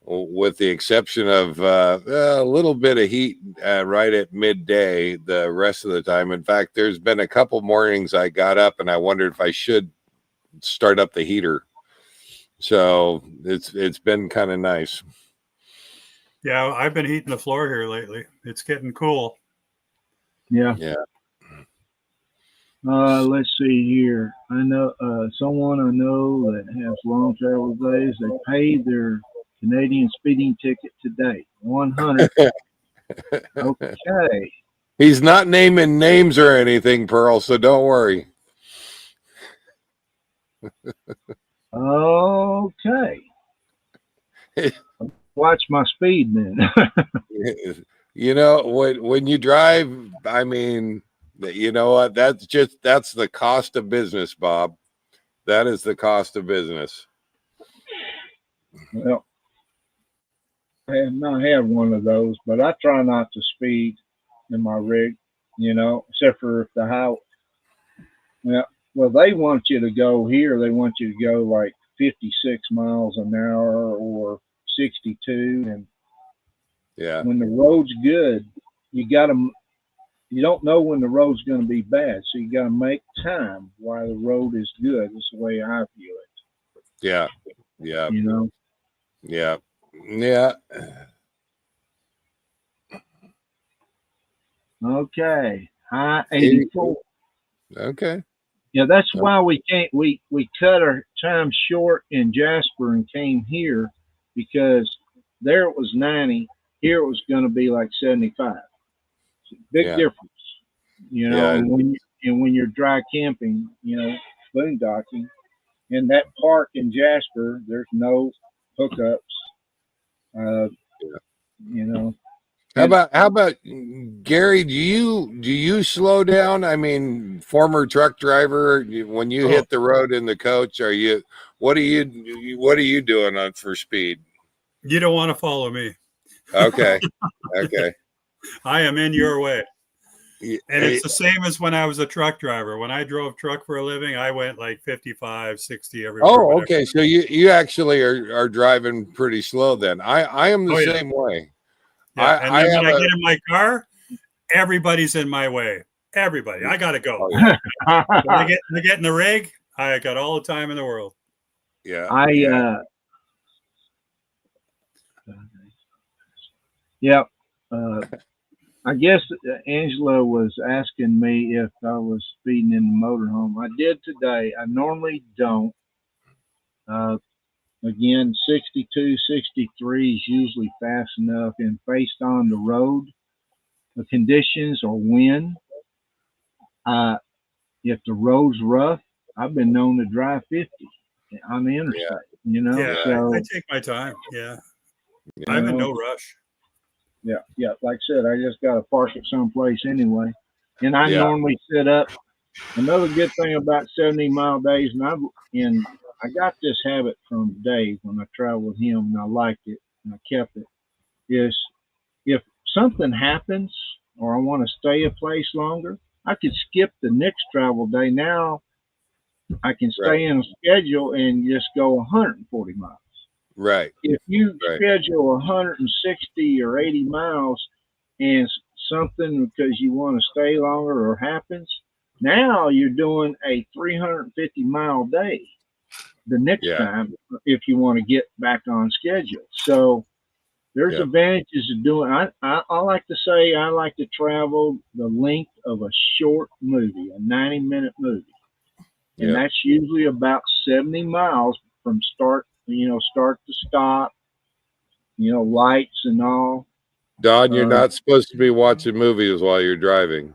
with the exception of a little bit of heat right at midday, the rest of the time. In fact, there's been a couple mornings I got up and I wondered if I should start up the heater. So it's been kind of nice. Yeah, I've been heating the floor here lately. It's getting cool. Yeah. Let's see here. I know someone I know that has long travel days. They paid their Canadian speeding ticket today. 100. Okay. He's not naming names or anything, Pearl, so don't worry. Okay. Watch my speed then. You know, when you drive, I mean, you know what? That's the cost of business, Bob. That is the cost of business. Well, I have not had one of those, but I try not to speed in my rig, except for if the highway. Well, they want you to go here. They want you to go like 56 miles an hour or 62, and Yeah. when the road's good, you got to. You don't know when the road's going to be bad, so you got to make time while the road is good. Is the way I view it. Yeah. Yeah. Yeah. Yeah. Okay. High 84. Okay. Yeah, that's why we can't. We cut our time short in Jasper and came here because there it was 90. Here it was going to be like 75. Big difference, Yeah. And when you're dry camping, boondocking, in that park in Jasper, there's no hookups. How about Gary? Do you slow down? I mean, former truck driver, when you hit the road in the coach, what are you doing on for speed? You don't want to follow me. Okay. Okay. I am in your way. And it's the same as when I was a truck driver. When I drove truck for a living, I went like 55, 60 everywhere. Oh, okay. So you actually are driving pretty slow then. I am the same way. Yeah. And then when I get in my car, everybody's in my way. Everybody. I got to go. When I get in the rig, I got all the time in the world. Yeah. I guess Angela was asking me if I was speeding in the motorhome. I did today. I normally don't. Again, 62, 63 is usually fast enough, and based on the road, the conditions or wind, if the road's rough, I've been known to drive 50 on the interstate, so I take my time. Yeah. I'm in no rush. Yeah. Like I said, I just got to park it someplace anyway. And I normally set up. Another good thing about 70-mile days, and I got this habit from Dave when I traveled with him, and I liked it, and I kept it, is if something happens or I want to stay a place longer, I could skip the next travel day. Now I can stay in a schedule and just go 140 miles. Right. If you schedule 160 or 80 miles and something because you want to stay longer or happens, now you're doing a 350-mile day the next time if you want to get back on schedule. So there's advantages of doing. I like to say I like to travel the length of a short movie, a 90-minute movie, and that's usually about 70 miles from start to stop. Lights and all. Don, you're not supposed to be watching movies while you're driving.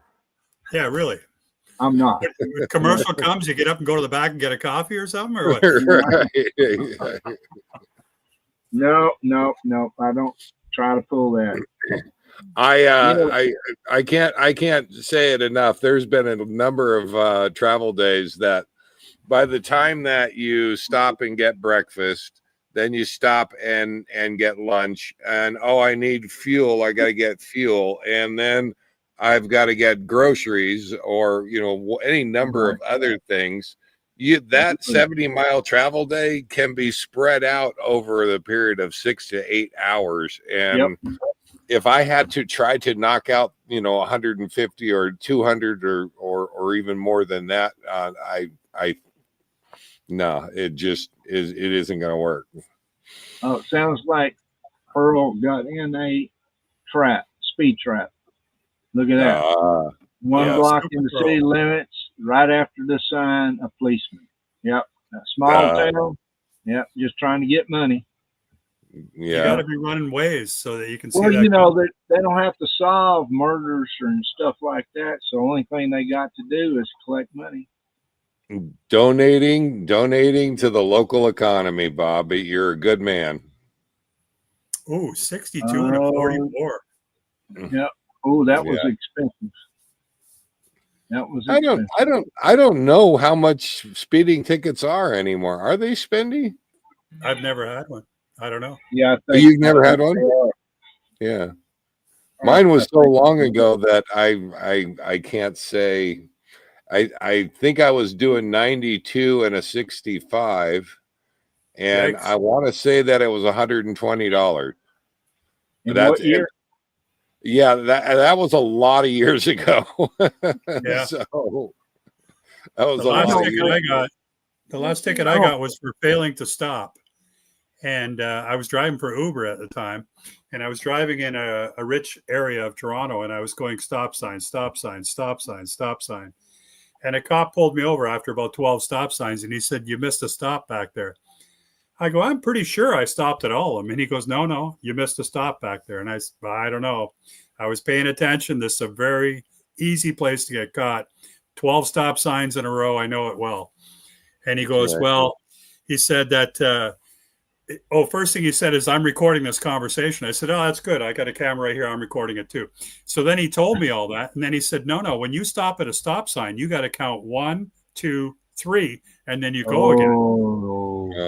Yeah, really. I'm not. When commercial comes, you get up and go to the back and get a coffee or something, or what? No. I don't try to pull that. I can't say it enough. There's been a number of travel days that by the time that you stop and get breakfast, then you stop and get lunch, and I need fuel. I got to get fuel, and then I've got to get groceries or any number of other things. That 70-mile travel day can be spread out over the period of 6 to 8 hours, and if I had to try to knock out 150 or 200 or even more than that, no, it just is. It isn't going to work. Oh, it sounds like Pearl got in a speed trap. Look at that. One block in the city limits, right after the sign, a policeman. Yep. A small town. Yep. Just trying to get money. You got to be running ways so that you can see that. Well, they don't have to solve murders and stuff like that. So the only thing they got to do is collect money. Donating to the local economy, Bob. You're a good man. Oh, 62 and a 44. Yeah. Oh, that was Yeah. expensive. That was expensive. I don't know how much speeding tickets are anymore. Are they spendy? I've never had one. I don't know. Yeah, You've never had one? Yeah. Mine was so long ago that I can't say. I think I was doing 92 and a 65, and Yikes. I want to say that it was $120. In what year? Yeah, that was a lot of years ago. Yeah. So that was The a last lot of ticket years. the last ticket I got was for failing to stop. And I was driving for Uber at the time, and I was driving in a rich area of Toronto, and I was going stop sign, stop sign, stop sign, stop sign. And a cop pulled me over after about 12 stop signs, and he said, "You missed a stop back there." I go, "I'm pretty sure I stopped at all of them." And he goes, "No, you missed a stop back there." And I said, "I don't know. I was paying attention. This is a very easy place to get caught. 12 stop signs in a row. I know it well." And he goes, Yeah. "Well," he said that, first thing he said is, "I'm recording this conversation." I said, "Oh, that's good. I got a camera right here. I'm recording it too." So then he told me all that. And then he said, no, when you stop at a stop sign, you got to count 1, 2, 3, and then you go again.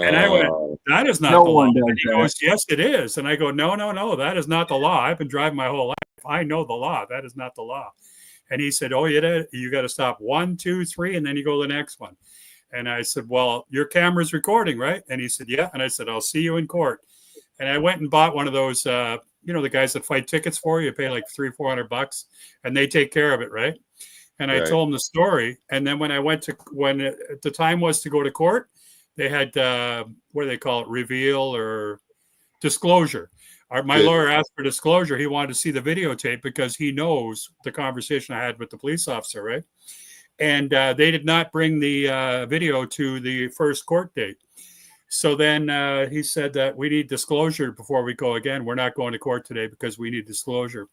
And I went, "That is not the law." And he goes, "Yes, it is." And I go, no, that is not the law. I've been driving my whole life. I know the law. That is not the law. And he said, "Oh, you got to stop 1, 2, 3, and then you go to the next one." And I said, "Well, your camera's recording, right?" And he said, "Yeah." And I said, "I'll see you in court." And I went and bought one of those, the guys that fight tickets for you. You pay like $300-400, and they take care of it, right? And I told him the story. And then when the time was to go to court, they had what do they call it, reveal or disclosure. My lawyer asked for disclosure. He wanted to see the videotape because he knows the conversation I had with the police officer, right? And they did not bring the video to the first court date. So then he said that we need disclosure before we go again. We're not going to court today because we need disclosure.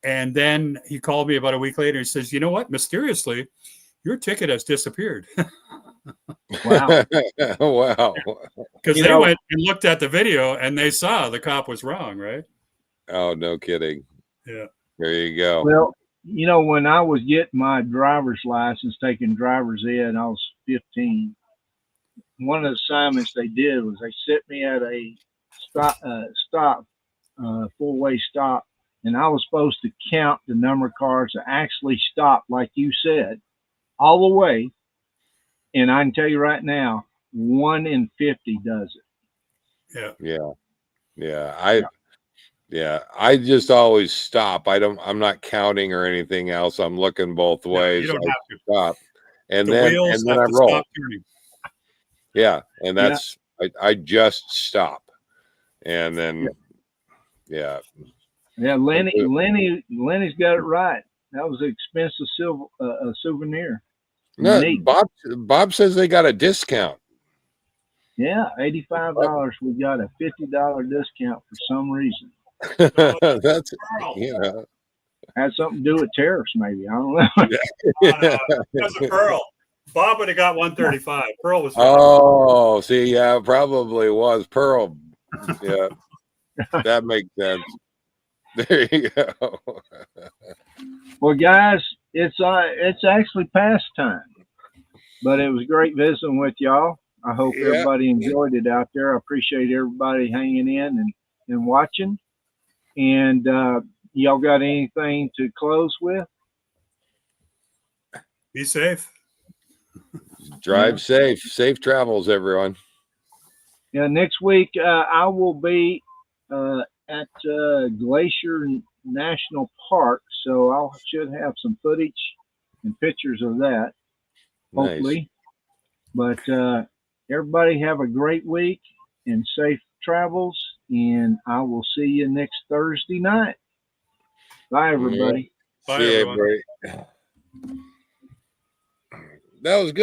And then he called me about a week later. He says, "You know what? Mysteriously, your ticket has disappeared." Wow. Wow. Because they went and looked at the video and they saw the cop was wrong, right? Oh, no kidding. Yeah. There you go. Well, when I was getting my driver's license, taking driver's ed, I was 15. One of the assignments they did was they set me at a stop, four-way stop, and I was supposed to count the number of cars that actually stopped, like you said, all the way. And I can tell you right now, 1 in 50 does it. Yeah. I just always stop. I'm not counting or anything else. I'm looking both ways. You don't have to stop. And the then wheels I have to roll. stop turning. Yeah. And that's I just stop. And then Lennie's got it right. That was an expensive souvenir. No, Bob says they got a discount. Yeah, $85. We got a $50 discount for some reason. That's had something to do with tariffs, maybe. I don't know. That's a Pearl. Bob would have got 135. Pearl was. Oh, see, yeah, probably was Pearl. Yeah, that makes sense. There you go. Well, guys, it's actually past time, but it was great visiting with y'all. I hope everybody enjoyed it out there. I appreciate everybody hanging in and watching. And y'all got anything to close with? Be safe. Drive safe. Safe travels, everyone. Yeah, next week I will be at Glacier National Park, so I should have some footage and pictures of that, hopefully. Nice. But everybody have a great week and safe travels, and I will see you next Thursday night. Bye, everybody. Bye, everyone. That was good.